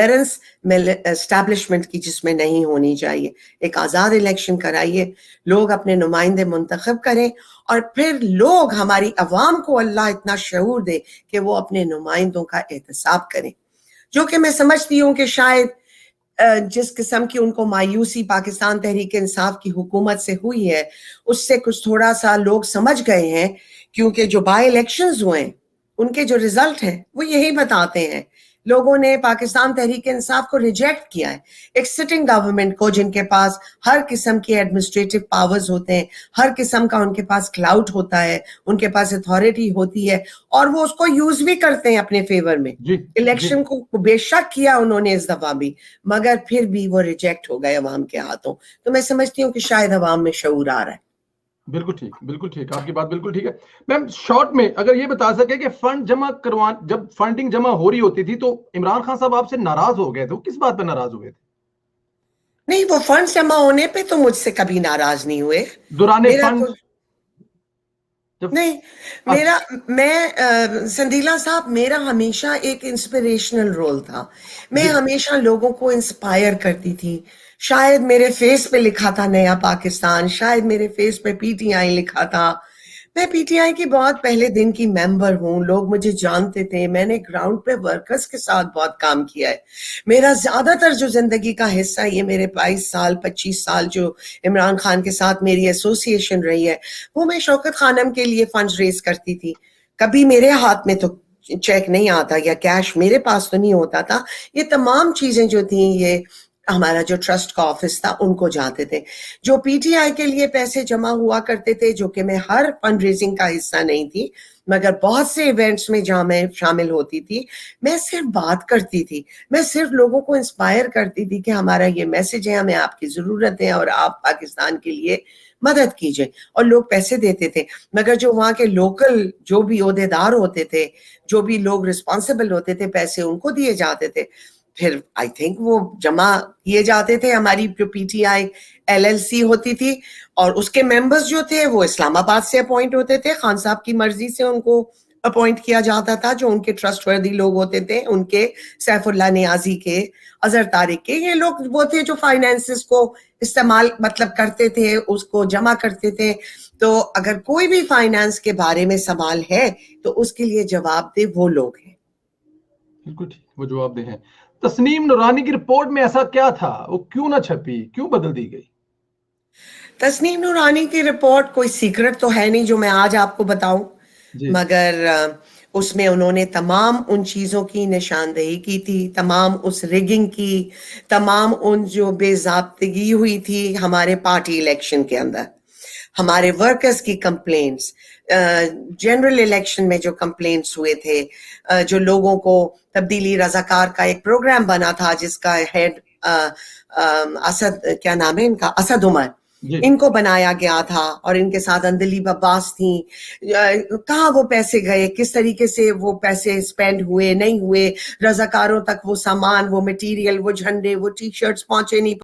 Establishment کی جس میں نہیں ہونی چاہیے. ایک آزاد الیکشن کرائیے, لوگ اپنے نمائندے منتخب کریں, اور پھر لوگ ہماری عوام کو اللہ اتنا شعور دے کہ وہ اپنے نمائندوں کا احتساب کریں. جو کہ میں سمجھتی ہوں کہ شاید جس قسم کی ان کو مایوسی پاکستان تحریک انصاف کی حکومت سے ہوئی ہے, اس سے کچھ تھوڑا سا لوگ سمجھ گئے ہیں, کیونکہ جو بائی الیکشنز ہوئے ہیں ان کے جو ریزلٹ ہیں وہ یہی بتاتے ہیں. لوگوں نے پاکستان تحریک انصاف کو ریجیکٹ کیا ہے, ایک سٹنگ گورنمنٹ کو جن کے پاس ہر قسم کے ایڈمنسٹریٹو پاورز ہوتے ہیں, ہر قسم کا ان کے پاس کلاؤڈ ہوتا ہے, ان کے پاس اتھارٹی ہوتی ہے, اور وہ اس کو یوز بھی کرتے ہیں اپنے فیور میں. الیکشن کو بے شک کیا انہوں نے اس دفعہ بھی, مگر پھر بھی وہ ریجیکٹ ہو گئے عوام کے ہاتھوں. تو میں سمجھتی ہوں کہ شاید عوام میں شعور آ رہا ہے. بالکل ٹھیک, بالکل ٹھیک, آپ کی بات بالکل ٹھیک ہے. میم شارٹ میں اگر یہ بتا سکے کہ فنڈ جمع جب فنڈنگ جمع ہو رہی ہوتی تھی تو عمران خان صاحب آپ سے ناراض ہو گئے تھے, وہ کس بات پہ ناراض ہوئے تھے؟ نہیں, وہ فنڈ جمع ہونے پہ تو مجھ سے کبھی ناراض نہیں ہوئے. دوران فنڈ نہیں, میں سندیلا صاحب, میرا ہمیشہ ایک انسپریشنل رول تھا. میں ہمیشہ لوگوں کو انسپائر کرتی تھی. شاید میرے فیس پہ لکھا تھا نیا پاکستان, شاید میرے فیس پہ پی ٹی آئی لکھا تھا. میں پی ٹی آئی کی بہت پہلے دن کی ممبر ہوں, لوگ مجھے جانتے تھے. میں نے گراؤنڈ پہ ورکرز کے ساتھ بہت کام کیا ہے. میرا زیادہ تر جو زندگی کا حصہ, یہ میرے 22 سال 25 سال جو عمران خان کے ساتھ میری ایسوسیشن رہی ہے, وہ میں شوکت خانم کے لیے فنڈ ریز کرتی تھی. کبھی میرے ہاتھ میں تو چیک نہیں آتا یا کیش میرے پاس تو نہیں ہوتا تھا. یہ تمام چیزیں جو تھیں, یہ ہمارا جو ٹرسٹ کا آفس تھا ان کو جاتے تھے. جو پی ٹی آئی کے لیے پیسے جمع ہوا کرتے تھے, جو کہ میں ہر فنڈ ریزنگ کا حصہ نہیں تھی, مگر بہت سے ایونٹس میں جہاں میں شامل ہوتی تھی, میں صرف بات کرتی تھی. میں صرف لوگوں کو انسپائر کرتی تھی کہ ہمارا یہ میسج ہے, ہمیں آپ کی ضرورت ہے اور آپ پاکستان کے لیے مدد کیجئے. اور لوگ پیسے دیتے تھے, مگر جو وہاں کے لوکل جو بھی عہدیدار ہوتے تھے, جو بھی لوگ ریسپانسبل ہوتے تھے, پیسے ان کو دیے جاتے تھے. پھر آئی تھنک وہ جمع کیے جاتے تھے. ہماری جو P T I L L C ہوتی تھی, اور اس کے ممبرز جو تھے وہ اسلام آباد سے اپوائنٹ ہوتے تھے. خان صاحب کی مرضی سے ان کو اپوائنٹ کیا جاتا تھا, جو ان کے ٹرسٹ وردی لوگ ہوتے تھے, ان کے سیف اللہ نیازی کے, اظہر طارق کے, یہ لوگ وہ تھے جو فائنینسز کو استعمال مطلب کرتے تھے, اس کو جمع کرتے تھے. تو اگر کوئی بھی فائنانس کے بارے میں سوال ہے تو اس کے لیے جواب دہ وہ لوگ ہیں. بالکل ٹھیک, وہ جواب دہ ہیں. تسنیم نورانی کی رپورٹ میں ایسا کیا تھا, وہ کیوں نہ چھپی, کیوں بدل دی گئی؟ تسنیم نورانی کی رپورٹ کوئی سیکرٹ تو ہے نہیں جو میں آج آپ کو بتاؤں, مگر اس میں انہوں نے تمام ان چیزوں کی نشاندہی کی تھی, تمام اس ریگنگ کی, تمام ان جو بے ضابطگی ہوئی تھی ہمارے پارٹی الیکشن کے اندر, ہمارے ورکرز کی کمپلینٹس, جنرل الیکشن میں جو کمپلینٹس ہوئے تھے, جو لوگوں کو تبدیلی رضاکار کا ایک پروگرام بنا تھا جس کا ہیڈ اسد, کیا نام ہے ان کا, اسد عمر, ان کو بنایا گیا تھا, اور ان کے ساتھ اندلیب عباس تھیں. کہاں وہ پیسے گئے, کس طریقے سے وہ پیسے سپینڈ ہوئے نہیں ہوئے, رضاکاروں تک وہ سامان, وہ مٹیریل, وہ جھنڈے, وہ ٹی شرٹس پہنچے نہیں